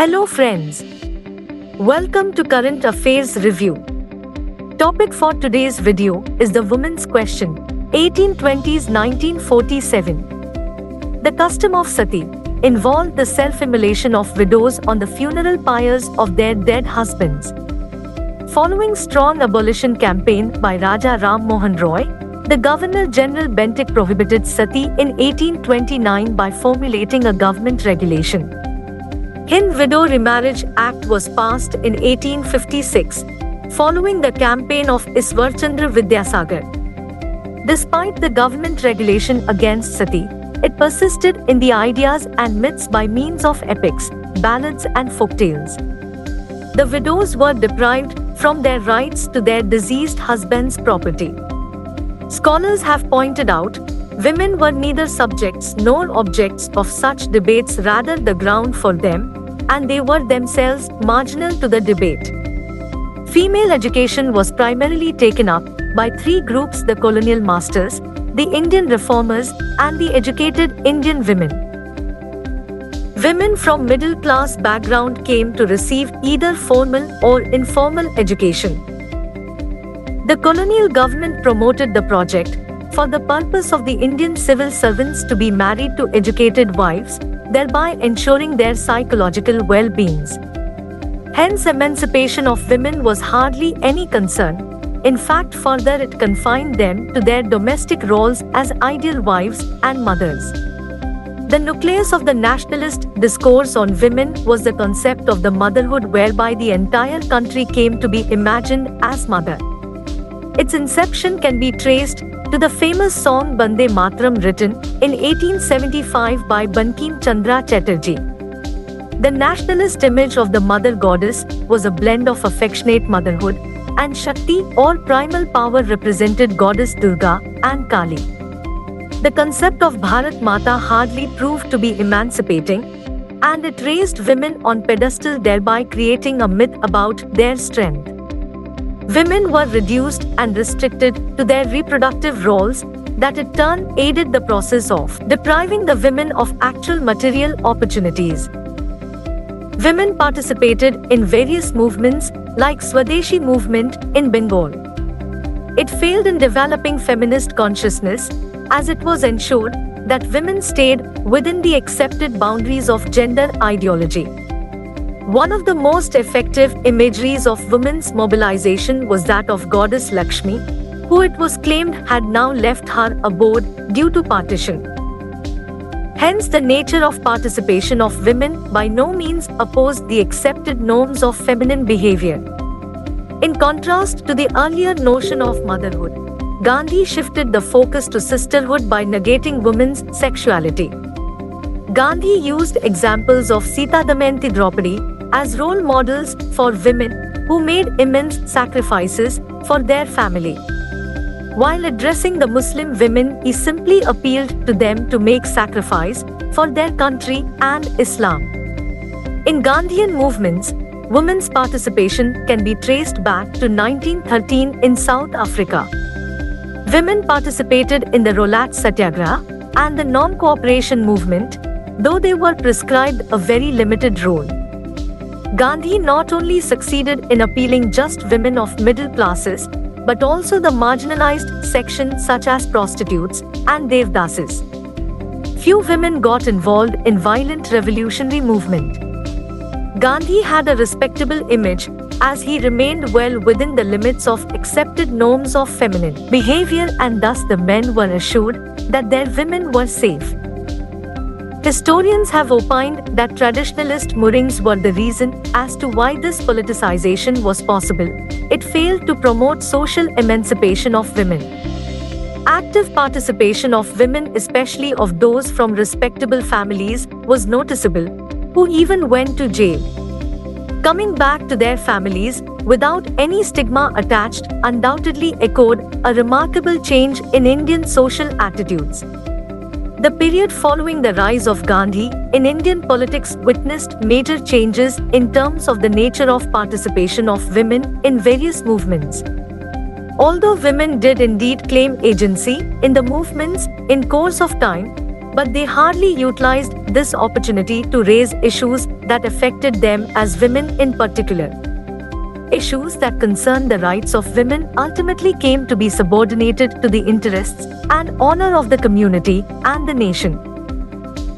Hello friends. Welcome to Current Affairs Review. Topic for today's video is the women's question, 1820s 1947. The custom of sati involved the self-immolation of widows on the funeral pyres of their dead husbands. Following strong abolition campaign by Raja Ram Mohan Roy, the Governor-General Bentinck prohibited sati in 1829 by formulating a government regulation. Hind Widow Remarriage Act was passed in 1856, following the campaign of Ishwarchandra Vidyasagar. Despite the government regulation against sati, it persisted in the ideas and myths by means of epics, ballads and folktales. The widows were deprived from their rights to their deceased husband's property. Scholars have pointed out, women were neither subjects nor objects of such debates, rather the ground for them, and they were themselves marginal to the debate. Female education was primarily taken up by three groups: the colonial masters, the Indian reformers, and the educated Indian women. Women from middle-class background came to receive either formal or informal education. The colonial government promoted the project for the purpose of the Indian civil servants to be married to educated wives, thereby ensuring their psychological well-being. Hence, emancipation of women was hardly any concern. In fact, further it confined them to their domestic roles as ideal wives and mothers. The nucleus of the nationalist discourse on women was the concept of the motherhood, whereby the entire country came to be imagined as mother. Its inception can be traced to the famous song Bande Mataram, written in 1875 by Bankim Chandra Chatterjee. The nationalist image of the mother goddess was a blend of affectionate motherhood and Shakti, or primal power, represented goddess Durga and Kali. The concept of Bharat Mata hardly proved to be emancipating, and it raised women on pedestal, thereby creating a myth about their strength. Women were reduced and restricted to their reproductive roles, that in turn aided the process of depriving the women of actual material opportunities. Women participated in various movements like Swadeshi movement in Bengal. It failed in developing feminist consciousness, as it was ensured that women stayed within the accepted boundaries of gender ideology. One of the most effective imageries of women's mobilization was that of goddess Lakshmi, who it was claimed had now left her abode due to partition. Hence, the nature of participation of women by no means opposed the accepted norms of feminine behavior. In contrast to the earlier notion of motherhood, Gandhi shifted the focus to sisterhood by negating women's sexuality. Gandhi used examples of Sita, Damayanti, Draupadi as role models for women who made immense sacrifices for their family. While addressing the Muslim women, he simply appealed to them to make sacrifice for their country and Islam. In Gandhian movements, women's participation can be traced back to 1913 in South Africa. Women participated in the Rolat Satyagraha and the non-cooperation movement, though they were prescribed a very limited role. Gandhi not only succeeded in appealing just women of middle classes, but also the marginalized sections such as prostitutes and devdasis. Few women got involved in violent revolutionary movement. Gandhi had a respectable image, as he remained well within the limits of accepted norms of feminine behavior, and thus the men were assured that their women were safe. Historians have opined that traditionalist moorings were the reason as to why this politicization was possible. It failed to promote social emancipation of women. Active participation of women, especially of those from respectable families, was noticeable, who even went to jail. Coming back to their families without any stigma attached undoubtedly echoed a remarkable change in Indian social attitudes. The period following the rise of Gandhi in Indian politics witnessed major changes in terms of the nature of participation of women in various movements. Although women did indeed claim agency in the movements, in course of time, but they hardly utilized this opportunity to raise issues that affected them as women in particular. Issues that concerned the rights of women ultimately came to be subordinated to the interests and honor of the community and the nation.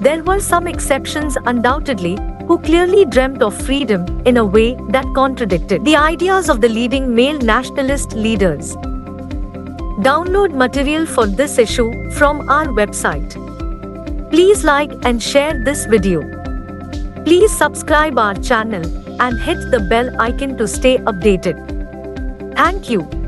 There were some exceptions, undoubtedly, who clearly dreamt of freedom in a way that contradicted the ideas of the leading male nationalist leaders. Download material for this issue from our website. Please like and share this video. Please subscribe our channel and hit the bell icon to stay updated. Thank you.